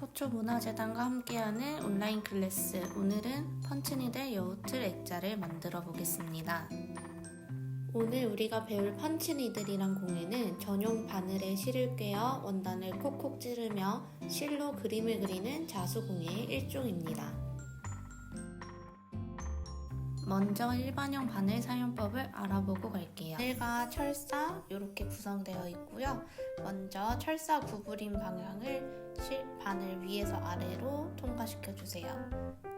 서초문화재단과 함께하는 온라인 클래스, 오늘은 펀치니들 여우틀 액자를 만들어 보겠습니다. 오늘 우리가 배울 펀치니들이란 공예는 전용 바늘에 실을 꿰어 원단을 콕콕 찌르며 실로 그림을 그리는 자수공예의 일종입니다. 먼저 일반형 바늘 사용법을 알아보고 갈게요. 바늘과 철사 이렇게 구성되어 있고요. 먼저 철사 구부림 방향을 바늘 위에서 아래로 통과시켜 주세요.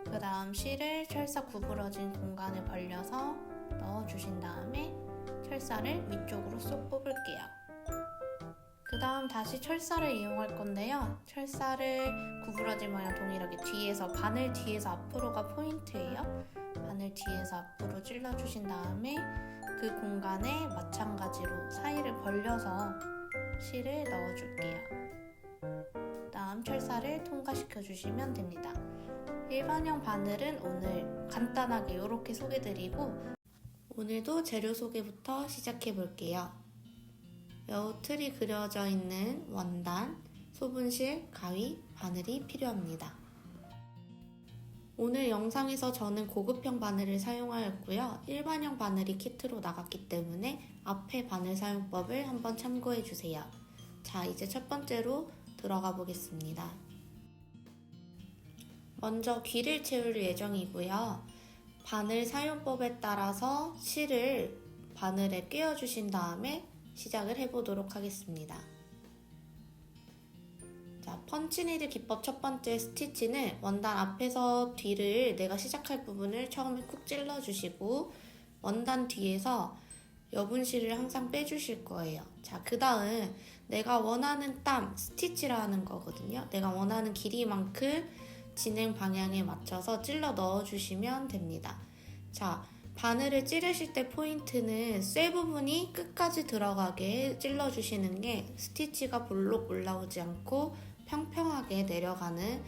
그 다음 실을 철사 구부러진 공간을 벌려서 넣어주신 다음에 철사를 위쪽으로 쏙 뽑을게요. 그 다음 다시 철사를 이용할 건데요. 철사를 구부러진 모양 동일하게 뒤에서, 바늘 뒤에서 앞으로가 포인트예요. 바늘 뒤에서 앞으로 찔러주신 다음에 그 공간에 마찬가지로 사이를 벌려서 실을 넣어줄게요. 다음 철사를 통과시켜 주시면 됩니다. 일반형 바늘은 오늘 간단하게 이렇게 소개드리고, 오늘도 재료 소개부터 시작해 볼게요. 여우틀이 그려져 있는 원단, 소분실, 가위, 바늘이 필요합니다. 오늘 영상에서 저는 고급형 바늘을 사용하였고요. 일반형 바늘이 키트로 나갔기 때문에 앞에 바늘 사용법을 한번 참고해 주세요. 자, 이제 첫 번째로 들어가 보겠습니다. 먼저 귀를 채울 예정이고요. 바늘 사용법에 따라서 실을 바늘에 꿰어 주신 다음에 시작을 해보도록 하겠습니다. 자, 펀치니들 기법 첫 번째 스티치는 원단 앞에서 뒤를 내가 시작할 부분을 처음에 쿡 찔러주시고 원단 뒤에서 여분실을 항상 빼주실 거예요. 자, 그 다음 내가 원하는 땀, 스티치라는 거거든요. 내가 원하는 길이만큼 진행 방향에 맞춰서 찔러 넣어주시면 됩니다. 자, 바늘을 찌르실 때 포인트는 쇠 부분이 끝까지 들어가게 찔러주시는 게 스티치가 볼록 올라오지 않고 평평하게 내려가는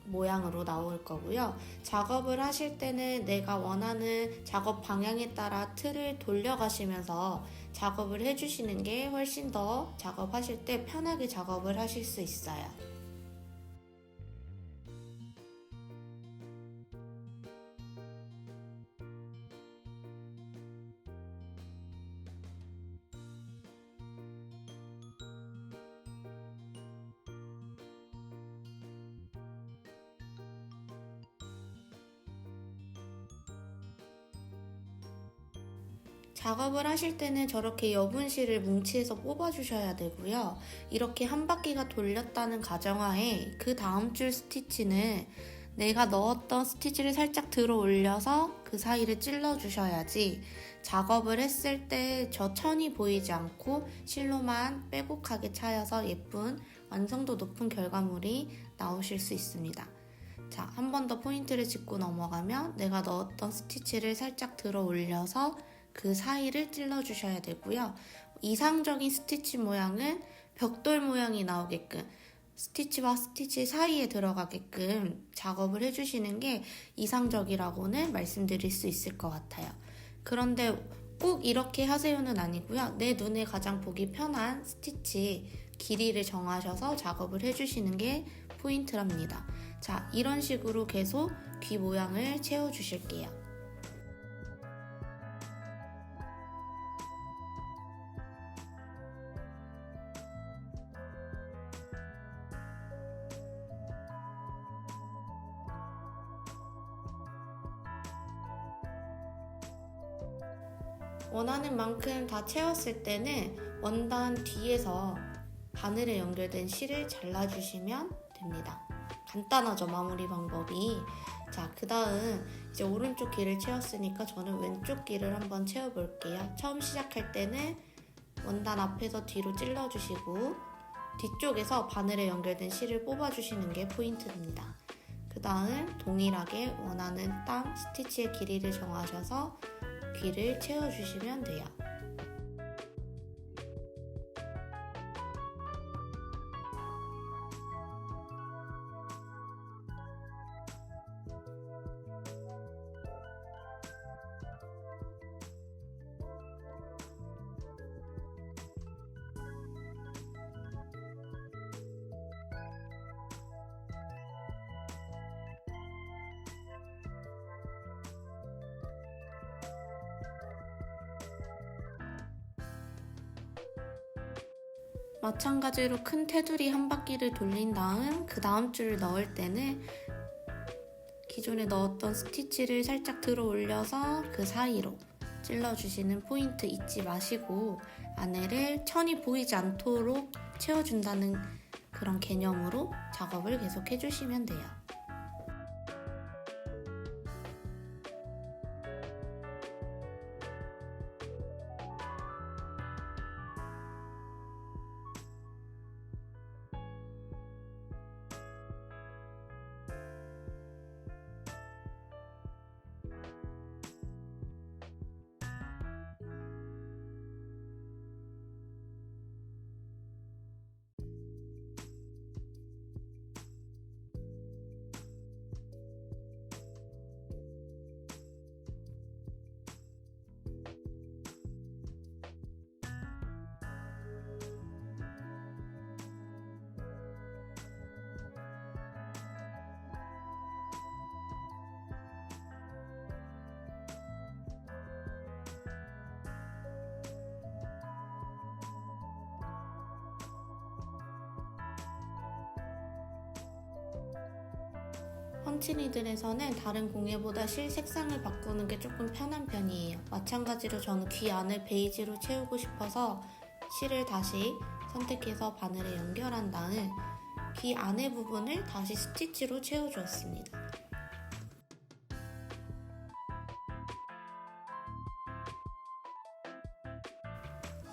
모양으로 나올 거고요. 작업을 하실 때는 내가 원하는 작업 방향에 따라 틀을 돌려가시면서 작업을 해주시는 게 훨씬 더 작업하실 때 편하게 작업을 하실 수 있어요. 작업을 하실 때는 저렇게 여분실을 뭉치에서 뽑아주셔야 되고요. 이렇게 한 바퀴가 돌렸다는 가정하에 그 다음 줄 스티치는 내가 넣었던 스티치를 살짝 들어 올려서 그 사이를 찔러주셔야지 작업을 했을 때 저 천이 보이지 않고 실로만 빼곡하게 차여서 예쁜 완성도 높은 결과물이 나오실 수 있습니다. 자, 한 번 더 포인트를 짚고 넘어가면 내가 넣었던 스티치를 살짝 들어 올려서 그 사이를 찔러주셔야 되고요. 이상적인 스티치 모양은 벽돌 모양이 나오게끔 스티치와 스티치 사이에 들어가게끔 작업을 해주시는 게 이상적이라고는 말씀드릴 수 있을 것 같아요. 그런데 꼭 이렇게 하세요는 아니고요. 내 눈에 가장 보기 편한 스티치 길이를 정하셔서 작업을 해주시는 게 포인트랍니다. 자, 이런 식으로 계속 귀 모양을 채워주실게요. 원하는 만큼 다 채웠을 때는 원단 뒤에서 바늘에 연결된 실을 잘라주시면 됩니다. 간단하죠, 마무리 방법이. 자, 그 다음 이제 오른쪽 귀를 채웠으니까 저는 왼쪽 귀를 한번 채워볼게요. 처음 시작할 때는 원단 앞에서 뒤로 찔러주시고 뒤쪽에서 바늘에 연결된 실을 뽑아주시는 게 포인트입니다. 그 다음 동일하게 원하는 땀, 스티치의 길이를 정하셔서 귀를 채워주시면 돼요. 마찬가지로 큰 테두리 한 바퀴를 돌린 다음 그 다음 줄을 넣을 때는 기존에 넣었던 스티치를 살짝 들어 올려서 그 사이로 찔러주시는 포인트 잊지 마시고 안에를 천이 보이지 않도록 채워준다는 그런 개념으로 작업을 계속 해주시면 돼요. 펀치니들에서는 다른 공예보다 실 색상을 바꾸는 게 조금 편한 편이에요. 마찬가지로 저는 귀 안을 베이지로 채우고 싶어서 실을 다시 선택해서 바늘에 연결한 다음 귀 안의 부분을 다시 스티치로 채워주었습니다.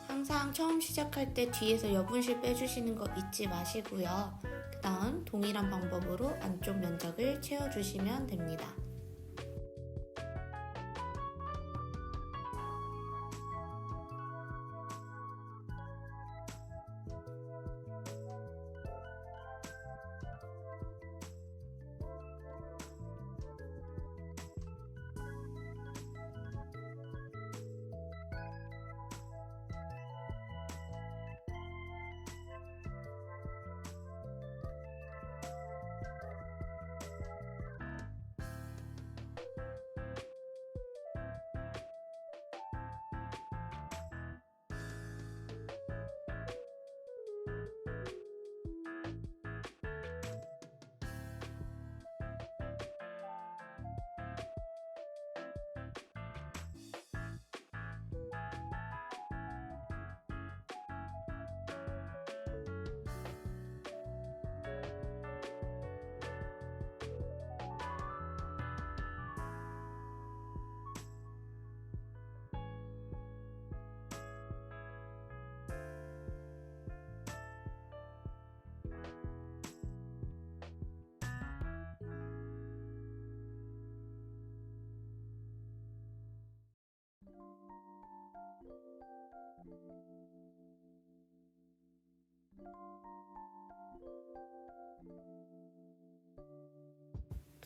항상 처음 시작할 때 뒤에서 여분실 빼주시는 거 잊지 마시고요. 그 다음 동일한 방법으로 안쪽 면적을 채워주시면 됩니다.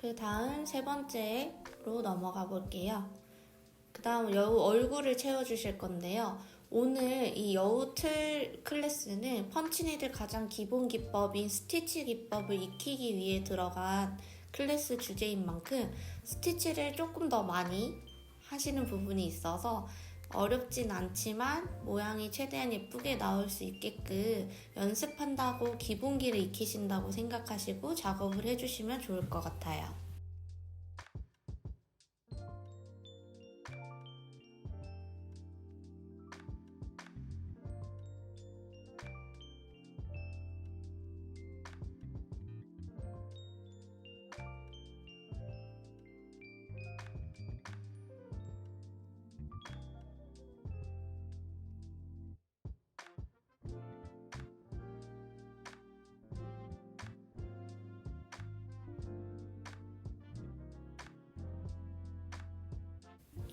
그 다음 세 번째로 넘어가 볼게요. 그 다음 여우 얼굴을 채워주실 건데요. 오늘 이 여우 틀 클래스는 펀치니들 가장 기본 기법인 스티치 기법을 익히기 위해 들어간 클래스 주제인 만큼 스티치를 조금 더 많이 하시는 부분이 있어서 어렵진 않지만 모양이 최대한 예쁘게 나올 수 있게끔 연습한다고 기본기를 익히신다고 생각하시고 작업을 해주시면 좋을 것 같아요.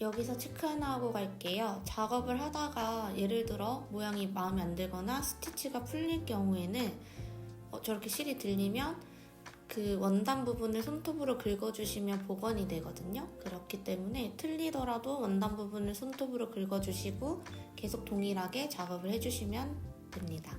여기서 체크 하나 하고 갈게요. 작업을 하다가 예를 들어 모양이 마음에 안 들거나 스티치가 풀릴 경우에는 저렇게 실이 들리면 그 원단 부분을 손톱으로 긁어주시면 복원이 되거든요. 그렇기 때문에 틀리더라도 원단 부분을 손톱으로 긁어주시고 계속 동일하게 작업을 해주시면 됩니다.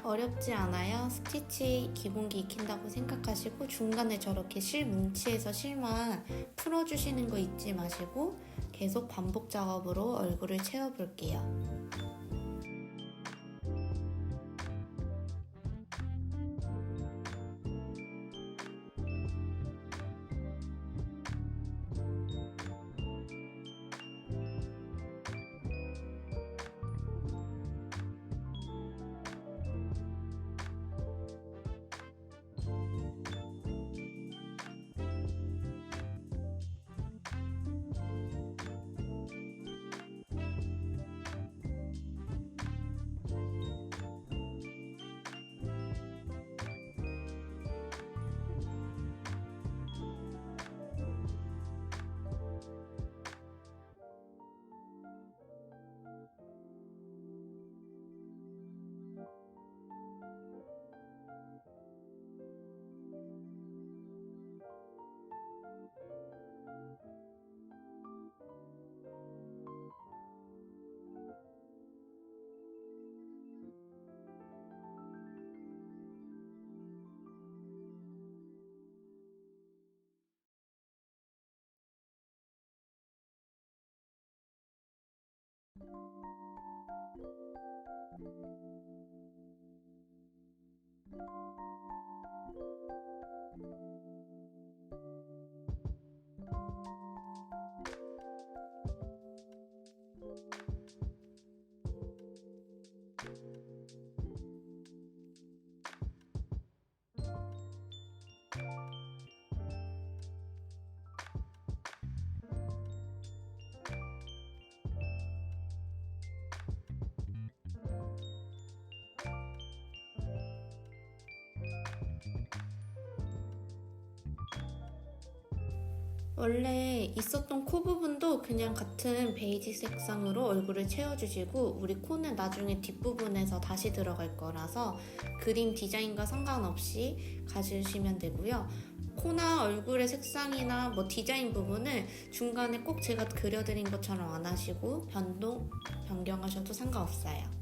어렵지 않아요. 스티치 기본기 익힌다고 생각하시고 중간에 저렇게 실 뭉치에서 실만 풀어주시는 거 잊지 마시고 계속 반복 작업으로 얼굴을 채워볼게요. 원래 있었던 코 부분도 그냥 같은 베이지 색상으로 얼굴을 채워주시고 우리 코는 나중에 뒷부분에서 다시 들어갈 거라서 그림 디자인과 상관없이 가주시면 되고요. 코나 얼굴의 색상이나 디자인 부분을 중간에 꼭 제가 그려드린 것처럼 안 하시고 변경하셔도 상관없어요.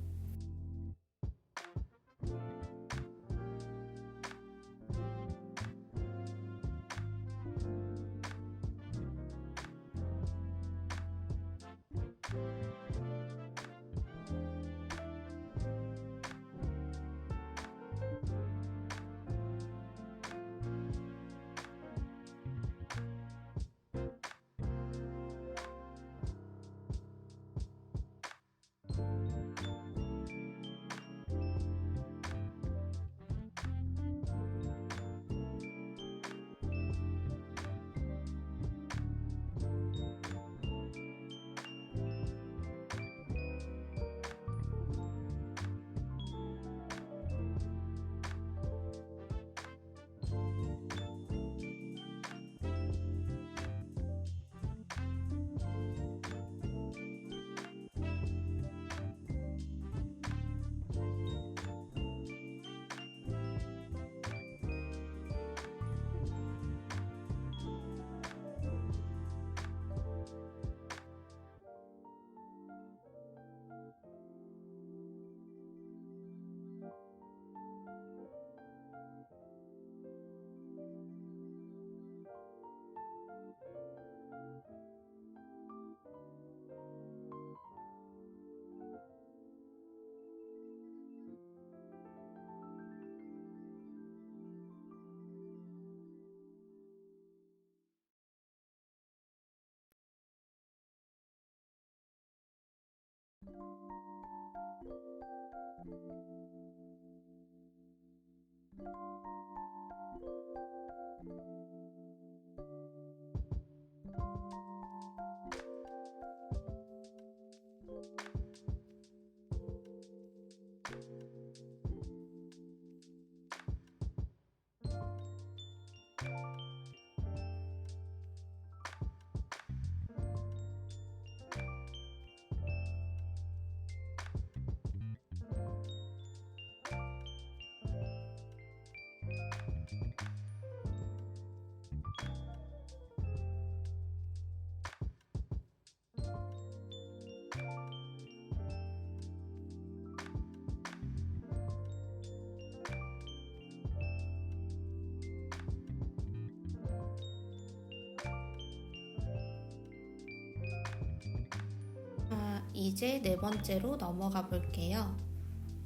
이제 네 번째로 넘어가 볼게요.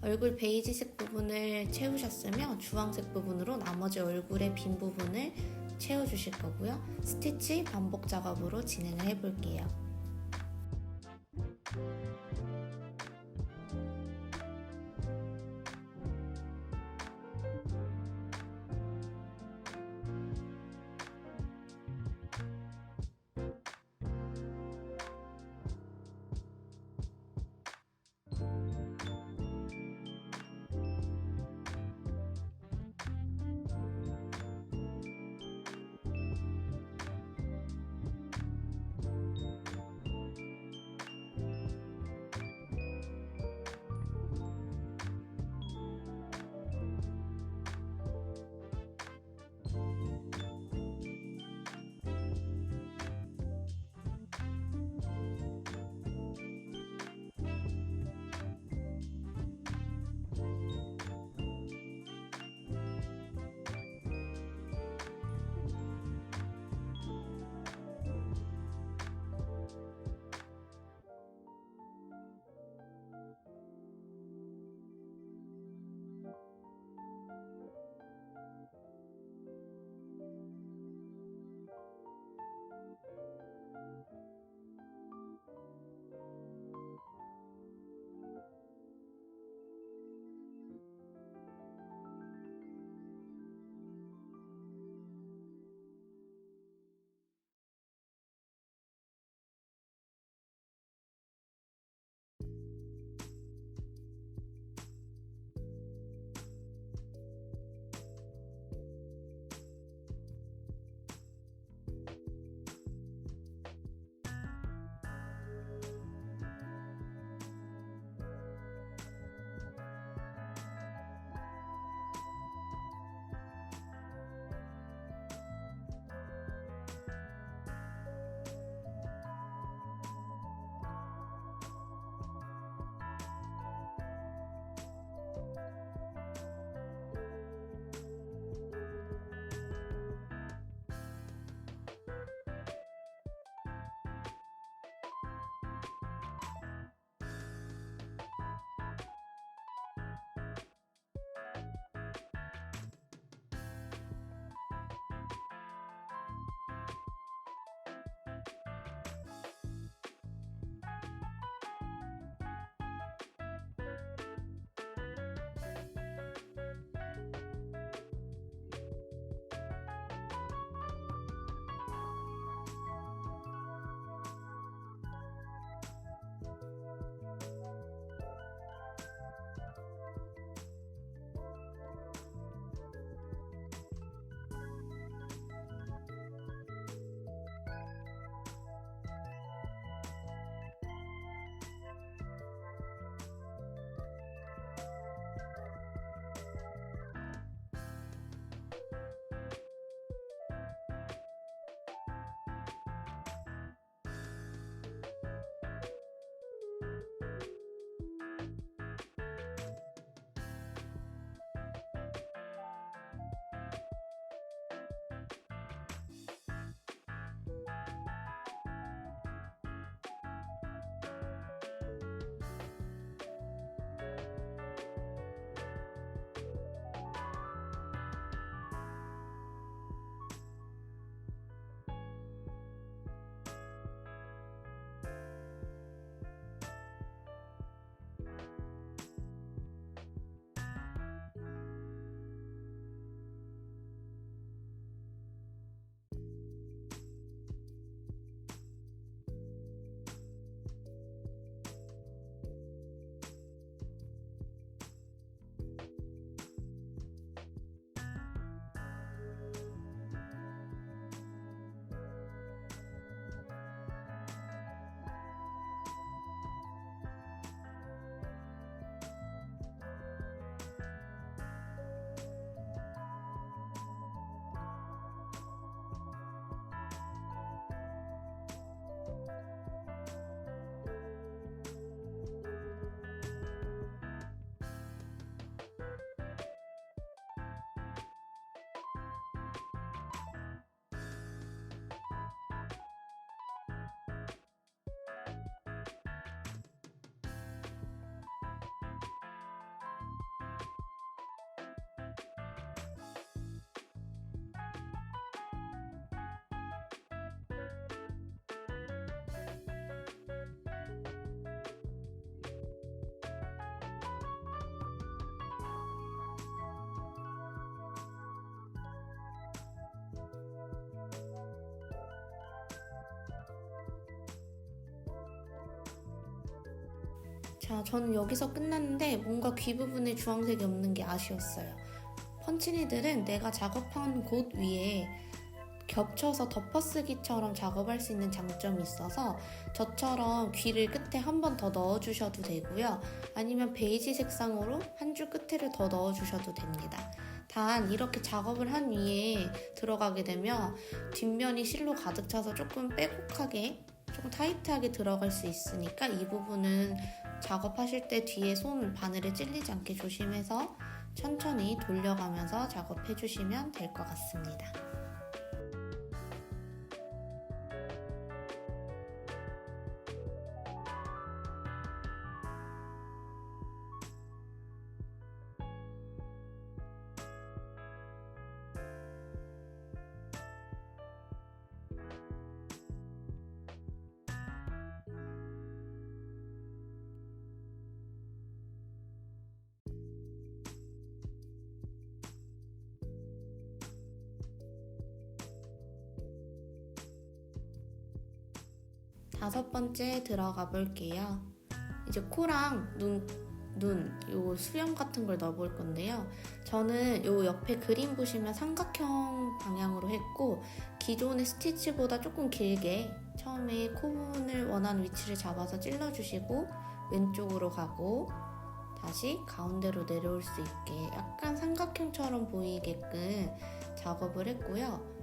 얼굴 베이지색 부분을 채우셨으면 주황색 부분으로 나머지 얼굴의 빈 부분을 채워주실 거고요. 스티치 반복 작업으로 진행을 해볼게요. 자, 저는 여기서 끝났는데 뭔가 귀 부분에 주황색이 없는 게 아쉬웠어요. 펀치니들은 내가 작업한 곳 위에 겹쳐서 덮어쓰기처럼 작업할 수 있는 장점이 있어서 저처럼 귀를 끝에 한 번 더 넣어주셔도 되고요. 아니면 베이지 색상으로 한 줄 끝에를 더 넣어주셔도 됩니다. 단 이렇게 작업을 한 위에 들어가게 되면 뒷면이 실로 가득 차서 조금 빼곡하게 조금 타이트하게 들어갈 수 있으니까 이 부분은 작업하실 때 뒤에 손 바늘에 찔리지 않게 조심해서 천천히 돌려가면서 작업해 주시면 될 것 같습니다. 다섯 번째 들어가 볼게요. 이제 코랑 요 수염 같은 걸 넣어볼 건데요. 저는 요 옆에 그림 보시면 삼각형 방향으로 했고 기존의 스티치보다 조금 길게 처음에 코 부분을 원하는 위치를 잡아서 찔러주시고 왼쪽으로 가고 다시 가운데로 내려올 수 있게 약간 삼각형처럼 보이게끔 작업을 했고요.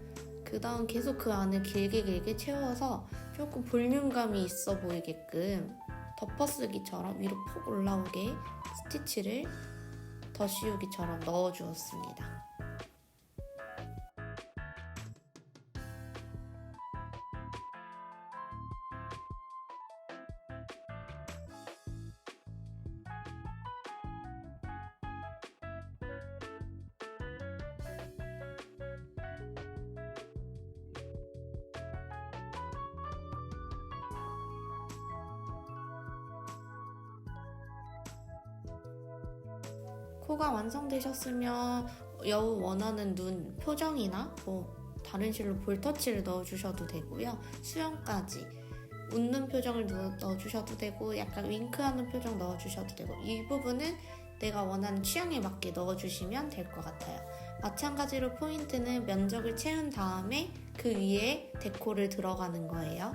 그 다음 계속 그 안을 길게 채워서 조금 볼륨감이 있어 보이게끔 덮어쓰기처럼 위로 푹 올라오게 스티치를 더 씌우기처럼 넣어주었습니다. 코가 완성되셨으면 여우 원하는 눈 표정이나 다른 실로 볼터치를 넣어주셔도 되고요. 수염까지 웃는 표정을 넣어주셔도 되고 약간 윙크하는 표정 넣어주셔도 되고 이 부분은 내가 원하는 취향에 맞게 넣어주시면 될 것 같아요. 마찬가지로 포인트는 면적을 채운 다음에 그 위에 데코를 들어가는 거예요.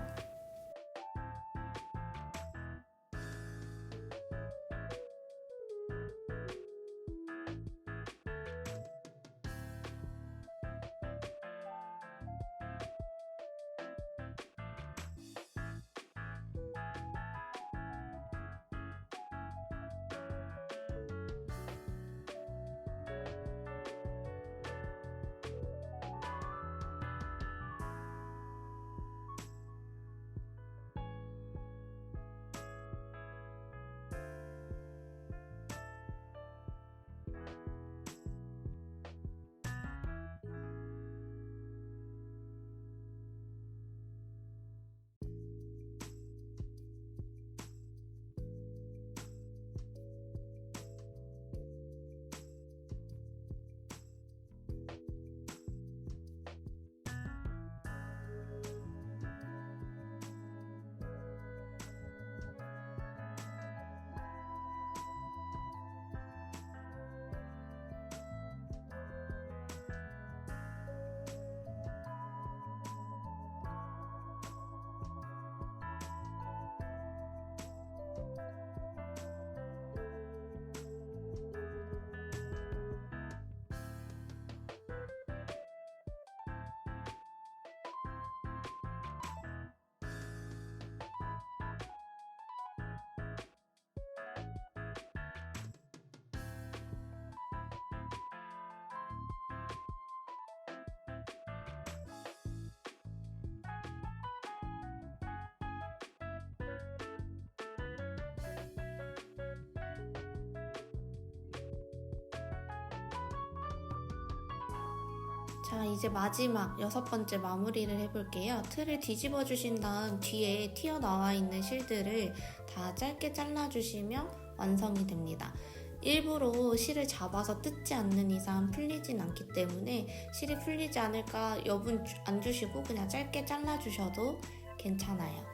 자, 이제 마지막 6번째 마무리를 해볼게요. 틀을 뒤집어 주신 다음 뒤에 튀어나와 있는 실들을 다 짧게 잘라주시면 완성이 됩니다. 일부러 실을 잡아서 뜯지 않는 이상 풀리진 않기 때문에 실이 풀리지 않을까 여분 안 주시고 그냥 짧게 잘라주셔도 괜찮아요.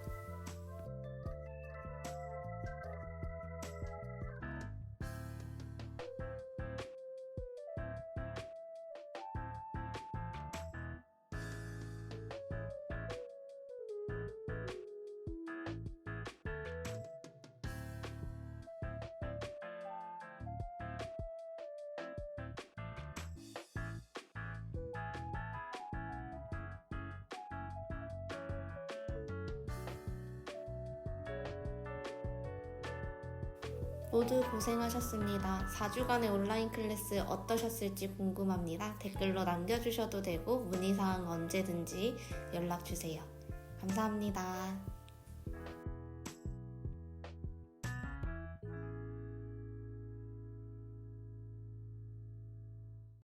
모두 고생하셨습니다. 4주간의 온라인 클래스 어떠셨을지 궁금합니다. 댓글로 남겨주셔도 되고 문의사항 언제든지 연락주세요. 감사합니다.